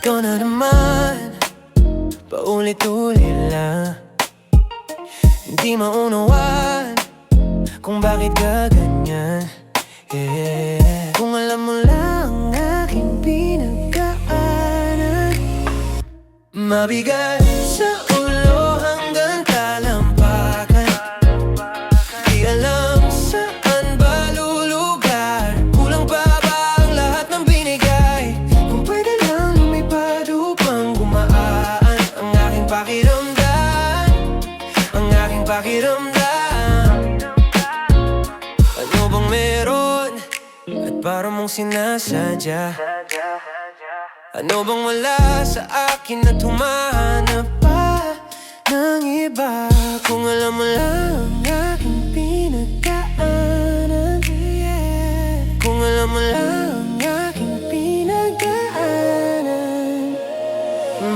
Ikaw na naman, paulit-ulit lang. Hindi maunawan kung bakit ka ganyan, yeah. Kung alam mo lang ang aking pinagdaanan, mabigat sa ulo hanggang talampakan. Di alam saan ba lulugar, kulang pa ba ang lahat ng binigay? Kung pwede lang lumipad upang gumaan ang aking pakiramdam, ang aking pakiramdam. Ano bang meron at para mong sinasadya? Ano bang wala sa akin at humahanap pa ng iba? Kung alam mo lang ang aking pinagdaanan, yeah. Kung alam mo lang ang aking pinagdaanan,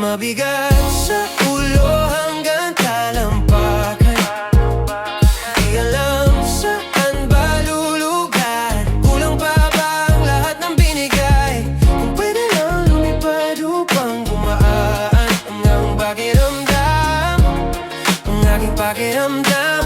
mabigat sa ulo hanggang talampakan. Di alam saan ba lulugar, kulang pa ba ang lahat ng binigay? Kung pwede lang lumipad upang gumaan ang aking pakiramdam, ang aking pakiramdam.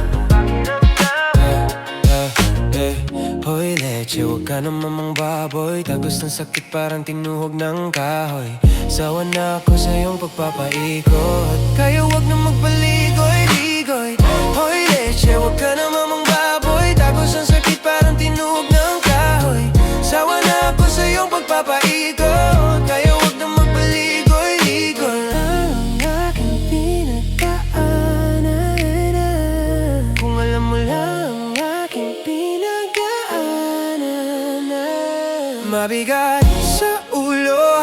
Hoy leche, huwag ka naman mang baboy. Tagos ng sakit parang tinuhog ng kahoy. Sawa na ako sa iyong pagpapaikot, kaya huwag na magpaligoy-ligoy. Hoy leche, huwag ka naman mang baboy. Tagos ng sakit parang tinuhog ng kahoy. Sawa na ako sa iyong pagpapaikot, kaya huwag na magpaligoy-ligoy. Ang aking pinagdaanan, kung alam mo lang ang aking pinagdaanan, mabigat sa ulo